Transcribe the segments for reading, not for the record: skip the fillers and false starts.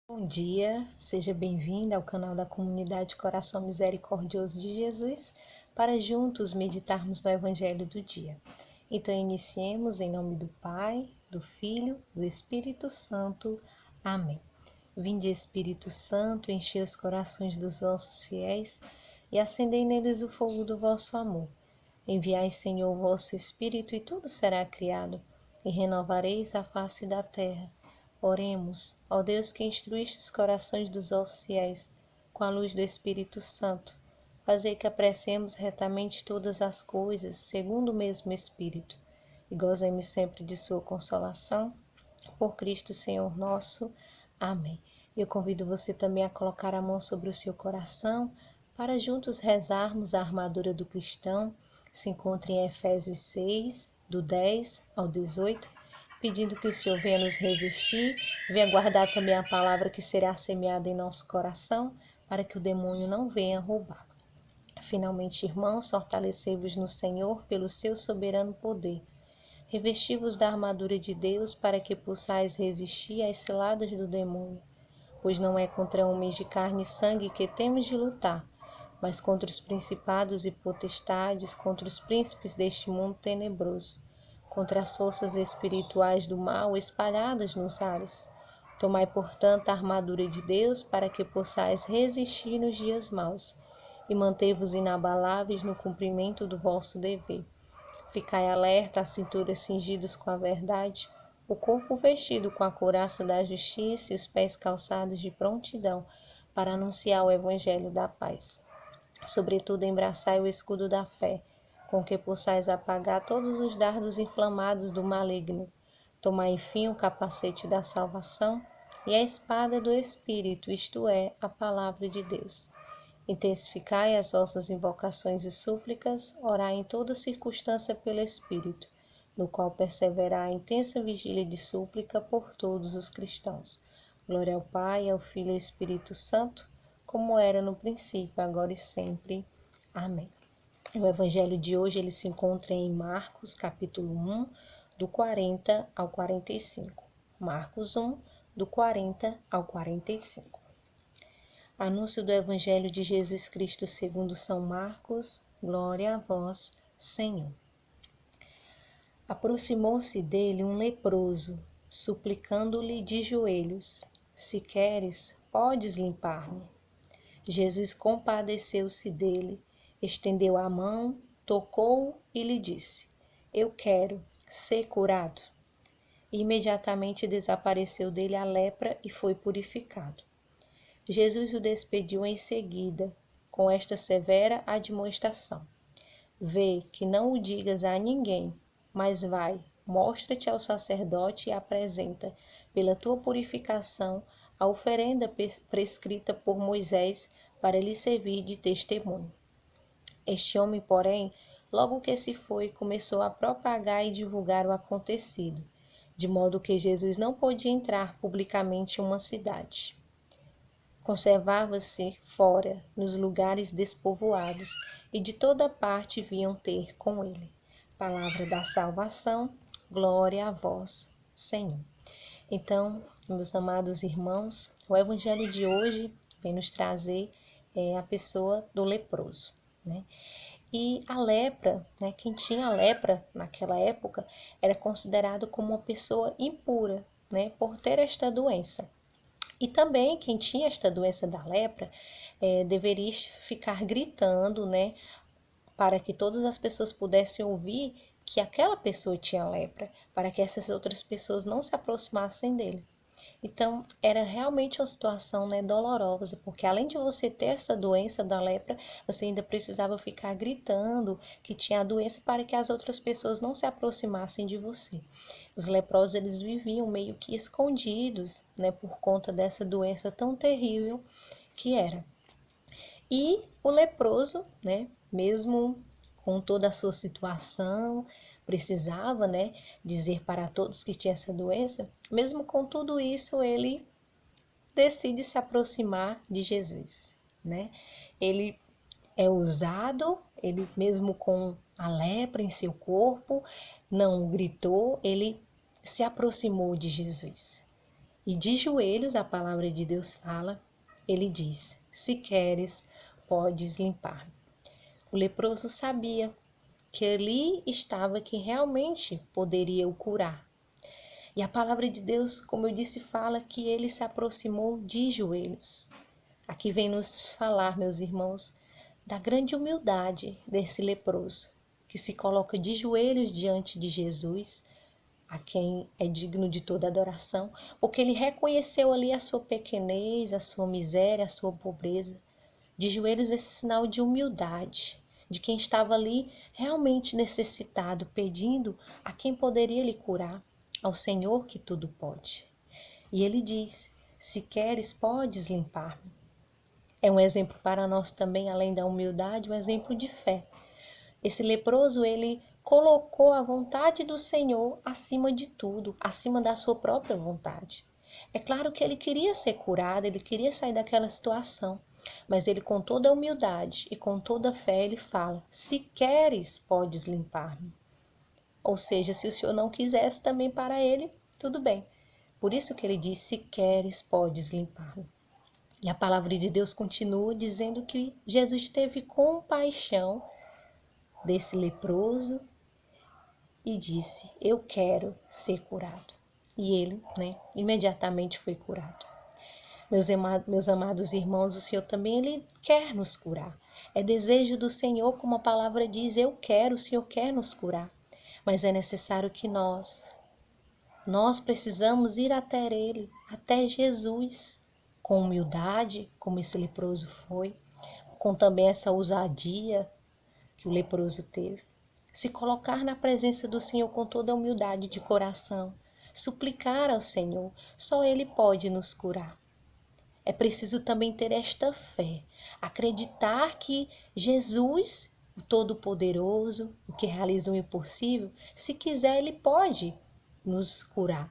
Bom dia, seja bem-vinda ao canal da Comunidade Coração Misericordioso de Jesus, para juntos meditarmos no Evangelho do dia. Então, iniciemos em nome do Pai, do Filho, do Espírito Santo. Amém. Vinde, Espírito Santo, enchei os corações dos vossos fiéis e acendei neles o fogo do vosso amor. Enviai, Senhor, o vosso Espírito e tudo será criado, e renovareis a face da terra. Oremos, ó Deus que instruíste os corações dos vossos fiéis com a luz do Espírito Santo, fazei que apreciemos retamente todas as coisas, segundo o mesmo Espírito, e gozemos sempre de sua consolação, por Cristo Senhor nosso. Amém. Eu convido você também a colocar a mão sobre o seu coração, para juntos rezarmos a armadura do cristão. Se encontra em Efésios 6, do 10 ao 18, pedindo que o Senhor venha nos revestir, venha guardar também a palavra que será semeada em nosso coração, para que o demônio não venha roubar. Finalmente, irmãos, fortalecei-vos no Senhor pelo seu soberano poder. Revesti-vos da armadura de Deus, para que possais resistir às ciladas do demônio. Pois não é contra homens de carne e sangue que temos de lutar, mas contra os principados e potestades, contra os príncipes deste mundo tenebroso, contra as forças espirituais do mal espalhadas nos ares. Tomai, portanto, a armadura de Deus, para que possais resistir nos dias maus, e mantei-vos inabaláveis no cumprimento do vosso dever. Ficai alerta, a cintura cingidos com a verdade, o corpo vestido com a couraça da justiça e os pés calçados de prontidão, para anunciar o evangelho da paz. Sobretudo, embraçai o escudo da fé, com que possais apagar todos os dardos inflamados do maligno. Tomai, enfim, o capacete da salvação e a espada do Espírito, isto é, a palavra de Deus. Intensificai as vossas invocações e súplicas, orai em toda circunstância pelo Espírito, no qual perseverar a intensa vigília de súplica por todos os cristãos. Glória ao Pai, ao Filho e ao Espírito Santo, como era no princípio, agora e sempre. Amém. O evangelho de hoje ele se encontra em Marcos, capítulo 1, do 40 ao 45. Marcos 1, do 40 ao 45. Anúncio do evangelho de Jesus Cristo segundo São Marcos. Glória a vós, Senhor. Aproximou-se dele um leproso, suplicando-lhe de joelhos: se queres, podes limpar-me. Jesus compadeceu-se dele, estendeu a mão, tocou-o e lhe disse: eu quero, ser curado. E imediatamente desapareceu dele a lepra e foi purificado. Jesus o despediu em seguida, com esta severa admoestação: vê que não o digas a ninguém, mas vai, mostra-te ao sacerdote e apresenta, pela tua purificação, a oferenda prescrita por Moisés para lhe servir de testemunho. Este homem, porém, logo que se foi, começou a propagar e divulgar o acontecido, de modo que Jesus não podia entrar publicamente em uma cidade. Conservava-se fora, nos lugares despovoados, e de toda parte vinham ter com ele. Palavra da salvação, glória a vós, Senhor. Então, meus amados irmãos, o evangelho de hoje vem nos trazer a pessoa do leproso, né? E a lepra, né, quem tinha lepra naquela época era considerado como uma pessoa impura, né, por ter esta doença. E também quem tinha esta doença da lepra deveria ficar gritando, né, para que todas as pessoas pudessem ouvir que aquela pessoa tinha lepra, para que essas outras pessoas não se aproximassem dele. Então, era realmente uma situação, né, dolorosa, porque além de você ter essa doença da lepra, você ainda precisava ficar gritando que tinha a doença para que as outras pessoas não se aproximassem de você. Os leprosos, eles viviam meio que escondidos, né, por conta dessa doença tão terrível que era. E o leproso, né, mesmo com toda a sua situação, precisava, né, dizer para todos que tinha essa doença, mesmo com tudo isso, ele decide se aproximar de Jesus, né? Ele é ousado, ele mesmo com a lepra em seu corpo, não gritou, ele se aproximou de Jesus. E de joelhos, a palavra de Deus fala, ele diz: se queres, podes limpar-me. O leproso sabia que ali estava quem realmente poderia o curar. E a palavra de Deus, como eu disse, fala que ele se aproximou de joelhos. Aqui vem nos falar, meus irmãos, da grande humildade desse leproso, que se coloca de joelhos diante de Jesus, a quem é digno de toda adoração, porque ele reconheceu ali a sua pequenez, a sua miséria, a sua pobreza. De joelhos, esse sinal de humildade, de quem estava ali realmente necessitado, pedindo a quem poderia lhe curar, ao Senhor que tudo pode. E ele diz: se queres, podes limpar-me. É um exemplo para nós também, além da humildade, um exemplo de fé. Esse leproso, ele colocou a vontade do Senhor acima de tudo, acima da sua própria vontade. É claro que ele queria ser curado, ele queria sair daquela situação, mas ele, com toda a humildade e com toda a fé, ele fala: se queres, podes limpar-me. Ou seja, se o Senhor não quisesse também para ele, tudo bem. Por isso que ele diz: se queres, podes limpar-me. E a palavra de Deus continua dizendo que Jesus teve compaixão desse leproso e disse: eu quero ser curado. E ele, imediatamente foi curado. Meus amados irmãos, o Senhor também, ele quer nos curar. É desejo do Senhor, como a palavra diz: eu quero, o Senhor quer nos curar. Mas é necessário que nós precisamos ir até Ele, até Jesus, com humildade, como esse leproso foi, com também essa ousadia que o leproso teve. Se colocar na presença do Senhor com toda a humildade de coração, suplicar ao Senhor, só Ele pode nos curar. É preciso também ter esta fé, acreditar que Jesus, o Todo-Poderoso, o que realiza o impossível, se quiser, Ele pode nos curar.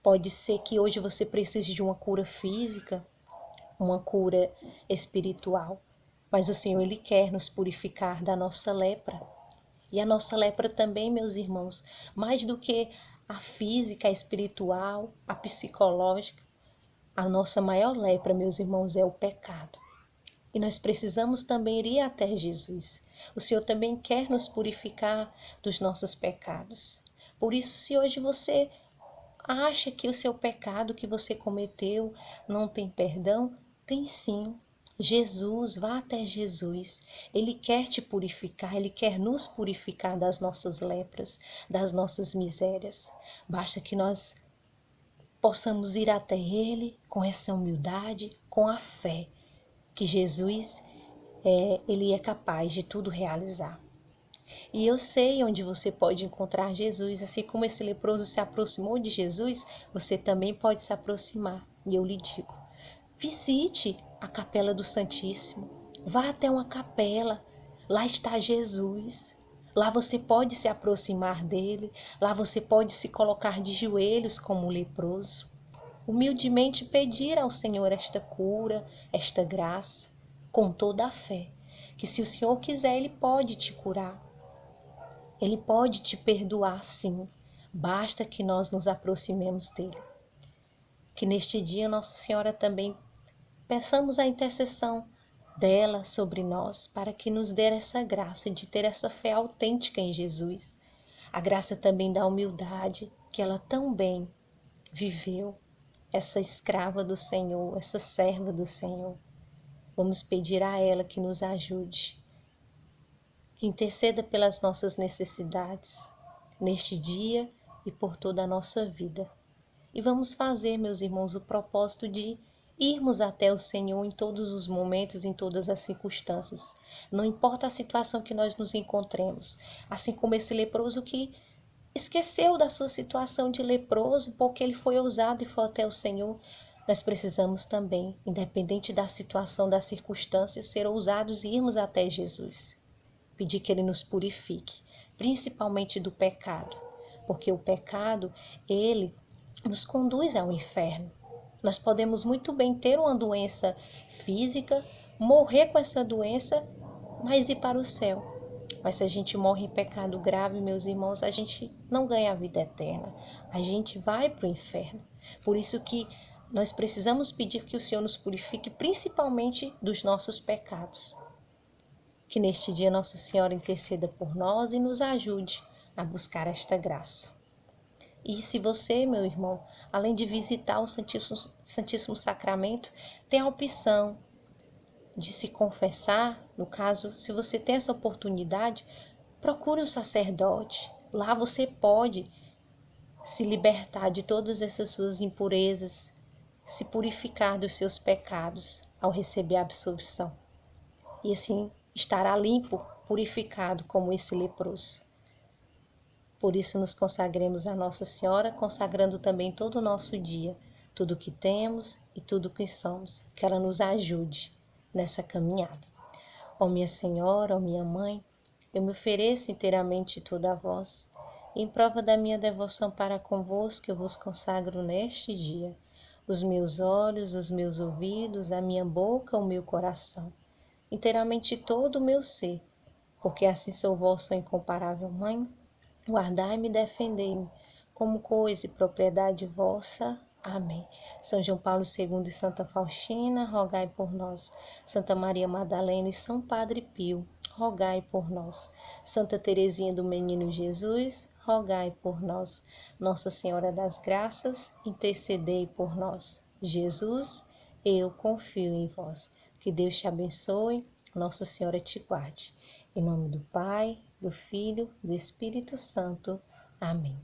Pode ser que hoje você precise de uma cura física, uma cura espiritual, mas o Senhor, Ele quer nos purificar da nossa lepra. E a nossa lepra também, meus irmãos, mais do que a física, a espiritual, a psicológica, a nossa maior lepra, meus irmãos, é o pecado. E nós precisamos também ir até Jesus. O Senhor também quer nos purificar dos nossos pecados. Por isso, se hoje você acha que o seu pecado que você cometeu não tem perdão, tem sim. Jesus, vá até Jesus. Ele quer te purificar, Ele quer nos purificar das nossas lepras, das nossas misérias. Basta que nós possamos ir até Ele com essa humildade, com a fé, que Jesus Ele é capaz de tudo realizar. E eu sei onde você pode encontrar Jesus, assim como esse leproso se aproximou de Jesus, você também pode se aproximar. E eu lhe digo: visite a Capela do Santíssimo, vá até uma capela, lá está Jesus. Lá você pode se aproximar dele, lá você pode se colocar de joelhos como o leproso, humildemente pedir ao Senhor esta cura, esta graça, com toda a fé, que se o Senhor quiser, Ele pode te curar. Ele pode te perdoar, sim, basta que nós nos aproximemos dele. Que neste dia Nossa Senhora também peçamos a intercessão dela sobre nós, para que nos dê essa graça de ter essa fé autêntica em Jesus. A graça também da humildade, que ela tão bem viveu, essa escrava do Senhor, essa serva do Senhor. Vamos pedir a ela que nos ajude, que interceda pelas nossas necessidades, neste dia e por toda a nossa vida. E vamos fazer, meus irmãos, o propósito de irmos até o Senhor em todos os momentos, em todas as circunstâncias. Não importa a situação que nós nos encontremos. Assim como esse leproso que esqueceu da sua situação de leproso, porque ele foi ousado e foi até o Senhor. Nós precisamos também, independente da situação, das circunstâncias, ser ousados e irmos até Jesus. Pedir que Ele nos purifique, principalmente do pecado, porque o pecado, ele nos conduz ao inferno. Nós podemos muito bem ter uma doença física, morrer com essa doença, mas ir para o céu. Mas se a gente morre em pecado grave, meus irmãos, a gente não ganha a vida eterna. A gente vai para o inferno. Por isso que nós precisamos pedir que o Senhor nos purifique, principalmente dos nossos pecados. Que neste dia Nossa Senhora interceda por nós e nos ajude a buscar esta graça. E se você, meu irmão, além de visitar o Santíssimo Sacramento, tem a opção de se confessar, no caso, se você tem essa oportunidade, procure um sacerdote. Lá você pode se libertar de todas essas suas impurezas, se purificar dos seus pecados ao receber a absolvição. E assim estará limpo, purificado como esse leproso. Por isso nos consagremos a Nossa Senhora, consagrando também todo o nosso dia, tudo o que temos e tudo o que somos, que ela nos ajude nessa caminhada. Ó minha Senhora, ó minha Mãe, eu me ofereço inteiramente toda a vós, em prova da minha devoção para convosco, eu vos consagro neste dia os meus olhos, os meus ouvidos, a minha boca, o meu coração, inteiramente todo o meu ser, porque assim sou vossa incomparável Mãe, guardai-me e defendei-me, como coisa e propriedade vossa. Amém. São João Paulo II e Santa Faustina, rogai por nós. Santa Maria Madalena e São Padre Pio, rogai por nós. Santa Teresinha do Menino Jesus, rogai por nós. Nossa Senhora das Graças, intercedei por nós. Jesus, eu confio em vós. Que Deus te abençoe, Nossa Senhora te guarde. Em nome do Pai, do Filho, do Espírito Santo. Amém.